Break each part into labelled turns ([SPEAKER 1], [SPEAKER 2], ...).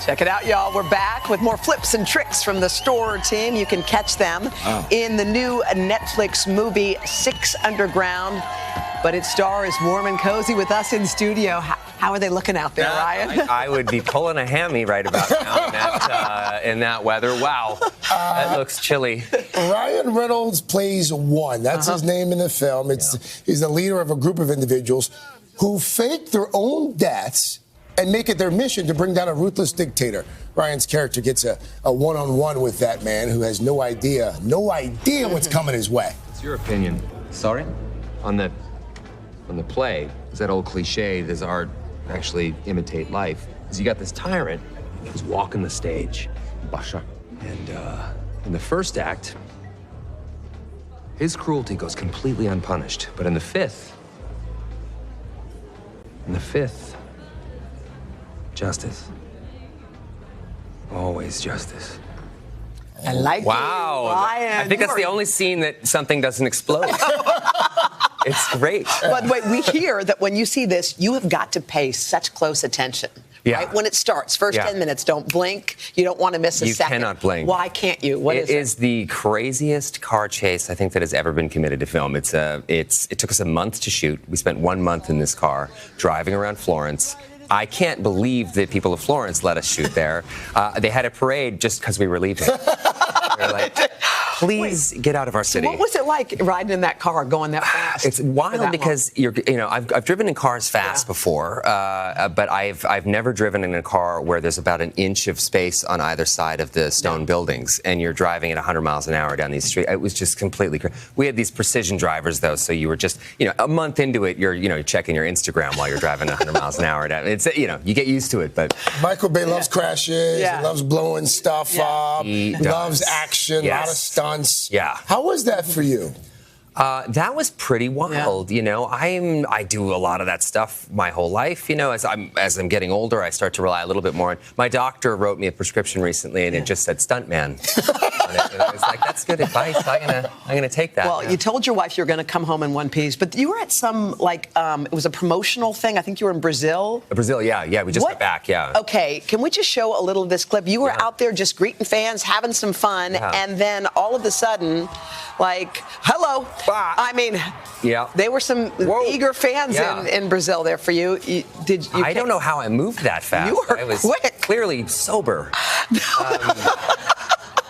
[SPEAKER 1] Check it out, y'all. We're back with more flips and tricks from the Store team. You can catch them in the new Netflix movie, Six Underground. But its star is warm and cozy with us in studio. How are they looking out there, Ryan?
[SPEAKER 2] I would be pulling a hammy right about now in that weather. Wow, that looks chilly.
[SPEAKER 3] Ryan Reynolds plays one. That's his name in the film. He's the leader of a group of individuals who fake their own deaths and make it their mission to bring down a ruthless dictator. Ryan's character gets a one-on-one with that man who has no idea what's coming his way.
[SPEAKER 4] What's your opinion? Sorry? On the play, is that old cliche, does art actually imitate life? Is you got this tyrant who's walking the stage. Basha. And in the first act, his cruelty goes completely unpunished. But in the fifth, justice. Always justice.
[SPEAKER 1] I like
[SPEAKER 2] Wow.
[SPEAKER 1] you, Ryan.
[SPEAKER 2] I think that's the only scene that something doesn't explode. It's great.
[SPEAKER 1] But wait, we hear that when you see this, you have got to pay such close attention.
[SPEAKER 2] Yeah.
[SPEAKER 1] Right? When it starts, first 10 minutes, don't blink. You don't want to miss a second.
[SPEAKER 2] You cannot blink.
[SPEAKER 1] Why can't you? What is it?
[SPEAKER 2] It is the craziest car chase I think that has ever been committed to film. It took us a month to shoot. We spent 1 month in this car driving around Florence. I can't believe the people of Florence let us shoot there. They had a parade just because we were leaving. They were like, please get out of our city.
[SPEAKER 1] What was it like riding in that car, going that fast?
[SPEAKER 2] It's wild because I've driven in cars fast before, but I've never driven in a car where there's about an inch of space on either side of the stone buildings, and you're driving at 100 miles an hour down these streets. It was just completely crazy. We had these precision drivers though, so you were just a month into it, you're checking your Instagram while you're driving 100 miles an hour down. It's you get used to it, but
[SPEAKER 3] Michael Bay loves crashes, he loves blowing stuff up, he loves action, a lot of stunts.
[SPEAKER 2] Yeah.
[SPEAKER 3] How was that for you?
[SPEAKER 2] That was pretty wild. I do a lot of that stuff my whole life. As I'm getting older, I start to rely a little bit more on. My doctor wrote me a prescription recently, and it just said stuntman on it. And I was like, that's good advice. I'm gonna take that.
[SPEAKER 1] Well, you told your wife you were going to come home in one piece, but you were at some it was a promotional thing. I think you were in Brazil.
[SPEAKER 2] Brazil, yeah. We just got back, yeah.
[SPEAKER 1] Okay, can we just show a little of this clip? You were out there just greeting fans, having some fun, and then all of a sudden, hello. I mean, they were some eager fans in Brazil there for you.
[SPEAKER 2] I don't know how I moved that fast.
[SPEAKER 1] You were
[SPEAKER 2] I was
[SPEAKER 1] quick.
[SPEAKER 2] Clearly sober.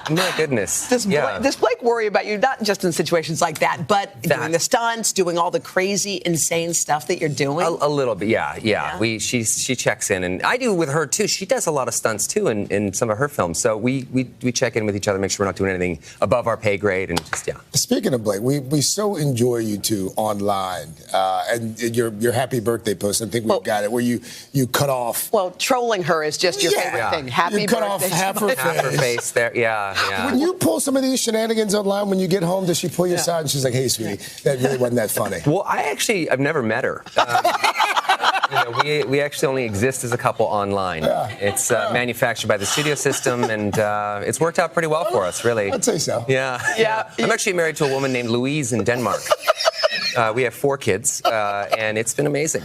[SPEAKER 2] My goodness.
[SPEAKER 1] Does Blake worry about you, not just in situations like that, but doing the stunts, doing all the crazy, insane stuff that you're doing?
[SPEAKER 2] A little bit, yeah. She checks in, and I do with her, too. She does a lot of stunts, too, in some of her films. So we check in with each other, make sure we're not doing anything above our pay grade, and just,
[SPEAKER 3] Speaking of Blake, we so enjoy you two online, and your happy birthday post, I think we've got it, where you cut off.
[SPEAKER 1] Well, trolling her is just your favorite thing. Happy
[SPEAKER 3] you cut
[SPEAKER 1] birthday.
[SPEAKER 3] off half her
[SPEAKER 2] face there, yeah.
[SPEAKER 3] When you pull some of these shenanigans online, when you get home, does she pull you aside and she's like, hey, sweetie, that really wasn't that funny?
[SPEAKER 2] Well, I've never met her. We actually only exist as a couple online. It's manufactured by the studio system, and it's worked out pretty well for us, really.
[SPEAKER 3] I'd say so.
[SPEAKER 2] Yeah. I'm actually married to a woman named Louise in Denmark. We have 4 kids, and it's been amazing.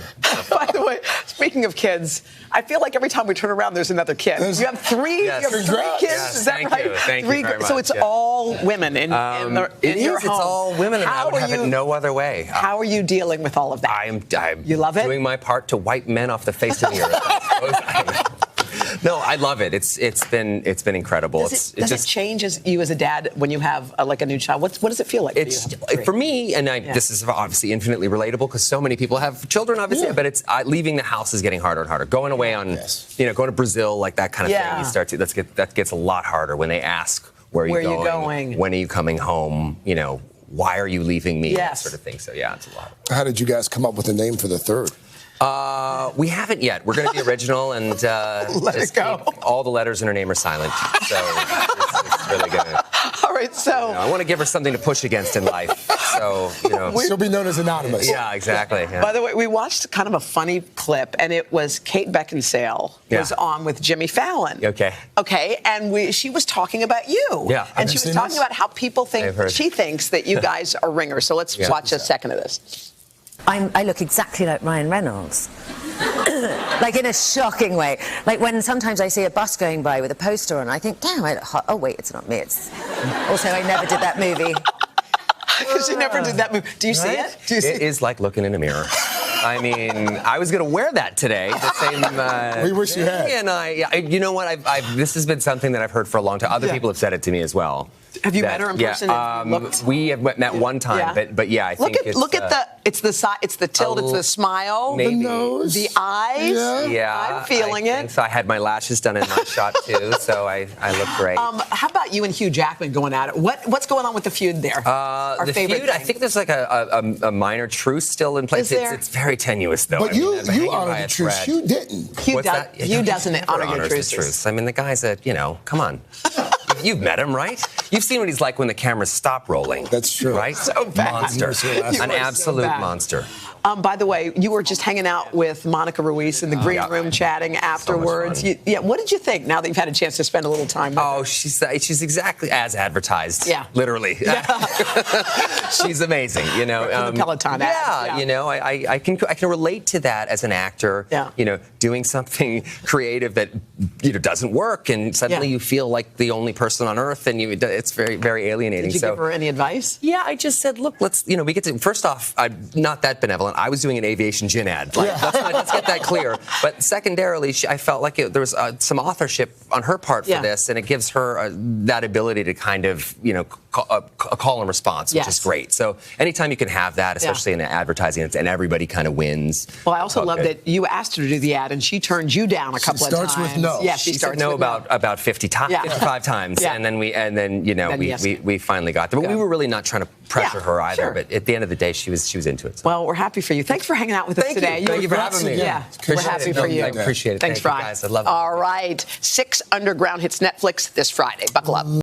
[SPEAKER 1] By the way, speaking of kids, I feel like every time we turn around, there's another kid. You have 3?
[SPEAKER 2] Yes.
[SPEAKER 1] You have 3 kids?
[SPEAKER 2] Yes,
[SPEAKER 1] is that right?
[SPEAKER 2] Thank you very much.
[SPEAKER 1] So it's all women in your home.
[SPEAKER 2] It's all women, and I would have it no other way.
[SPEAKER 1] How are you dealing with all of that?
[SPEAKER 2] I'm
[SPEAKER 1] you love it?
[SPEAKER 2] Doing my part to wipe men off the face of the earth. No, I love it. It's been incredible.
[SPEAKER 1] Does it change you as a dad when you have a new child? What does it feel like
[SPEAKER 2] for me, and this is obviously infinitely relatable because so many people have children, obviously. But it's leaving the house is getting harder and harder. Going away on, going to Brazil, like that kind of thing. You start to that gets a lot harder when they ask where are you going? When are you coming home? Why are you leaving me? That sort of thing. So it's a lot.
[SPEAKER 3] How did you guys come up with a name for the third?
[SPEAKER 2] We haven't yet. We're going to be original and
[SPEAKER 1] let it go.
[SPEAKER 2] All the letters in her name are silent. So it's really going to.
[SPEAKER 1] All right, so
[SPEAKER 2] I want to give her something to push against in life. So
[SPEAKER 3] she'll be known as anonymous.
[SPEAKER 2] Yeah, exactly. Yeah.
[SPEAKER 1] By the way, we watched kind of a funny clip, and it was Kate Beckinsale was on with Jimmy Fallon. Okay, and she was talking about you.
[SPEAKER 2] Yeah,
[SPEAKER 1] and she was talking about how people think she thinks that you guys are ringers. So let's watch a second of this.
[SPEAKER 5] I look exactly like Ryan Reynolds. Like in a shocking way. Like when sometimes I see a bus going by with a poster on, I think, damn, oh wait, it's not me. It's also I never did that movie.
[SPEAKER 1] Because you never did that movie. Do you see it? Do you see
[SPEAKER 2] It is like looking in a mirror. I mean, I was going to wear that today. The same.
[SPEAKER 3] We wish you had.
[SPEAKER 2] And you know what? This has been something that I've heard for a long time. Other people have said it to me as well.
[SPEAKER 1] Have you met her in person?
[SPEAKER 2] We have met one time, but yeah, I think
[SPEAKER 1] look at it's the side, it's the tilt, it's the smile,
[SPEAKER 2] maybe.
[SPEAKER 3] The nose,
[SPEAKER 1] the eyes.
[SPEAKER 2] Yeah,
[SPEAKER 1] I'm feeling
[SPEAKER 2] it. So I had my lashes done in my shot too, so I look great.
[SPEAKER 1] How about you and Hugh Jackman going at it? What's going on with the feud there? Our
[SPEAKER 2] the
[SPEAKER 1] favorite
[SPEAKER 2] feud,
[SPEAKER 1] thing.
[SPEAKER 2] I think there's like a minor truce still in place.
[SPEAKER 1] Is there?
[SPEAKER 2] It's very tenuous though.
[SPEAKER 3] But you
[SPEAKER 2] hanging
[SPEAKER 3] honor
[SPEAKER 2] by
[SPEAKER 3] the
[SPEAKER 2] a
[SPEAKER 3] truce.
[SPEAKER 2] thread.
[SPEAKER 3] Hugh didn't.
[SPEAKER 1] Hugh doesn't honor your
[SPEAKER 2] honors the
[SPEAKER 1] truces.
[SPEAKER 2] truce. I mean, the guy's come on. You've met him, right? You've seen what he's like when the cameras stop rolling.
[SPEAKER 3] That's true.
[SPEAKER 2] Right?
[SPEAKER 1] So bad.
[SPEAKER 2] Monster. An absolute monster.
[SPEAKER 1] By the way, you were just hanging out with Monica Ruiz in the green room chatting afterwards.
[SPEAKER 2] So much fun.
[SPEAKER 1] What did you think now that you've had a chance to spend a little time with her?
[SPEAKER 2] Oh, she's exactly as advertised.
[SPEAKER 1] Yeah.
[SPEAKER 2] Literally. Yeah. She's amazing, you know.
[SPEAKER 1] The Peloton ads, yeah.
[SPEAKER 2] You know, I can relate to that as an actor.
[SPEAKER 1] Yeah.
[SPEAKER 2] You know, doing something creative that doesn't work, and suddenly you feel like the only person on earth, and it's very, very alienating.
[SPEAKER 1] Did you give her any advice?
[SPEAKER 2] Yeah, I just said, look, let's we get to. First off, I'm not that benevolent. I was doing an aviation gin ad. Let's get that clear. But secondarily, I felt like there was some authorship on her part for this, and it gives her that ability to kind of call and response, which is great. So anytime you can have that, especially in advertising, and everybody kind of wins.
[SPEAKER 1] Well, I also love that you asked her to do the ad, and she turned you down a couple of times.
[SPEAKER 3] She starts with no.
[SPEAKER 1] Yeah,
[SPEAKER 2] she starts no about 55 times, and then we finally got there. But we were really not trying to pressure her either. But at the end of the day, she was into it. So.
[SPEAKER 1] Well, we're happy for you. Thanks for hanging out with us today.
[SPEAKER 2] Thank you for having me.
[SPEAKER 1] Yeah, we're happy for you.
[SPEAKER 2] I appreciate it.
[SPEAKER 1] Thanks,
[SPEAKER 2] Thank you guys. I love it.
[SPEAKER 1] All right, 6 Underground hits Netflix this Friday. Buckle up.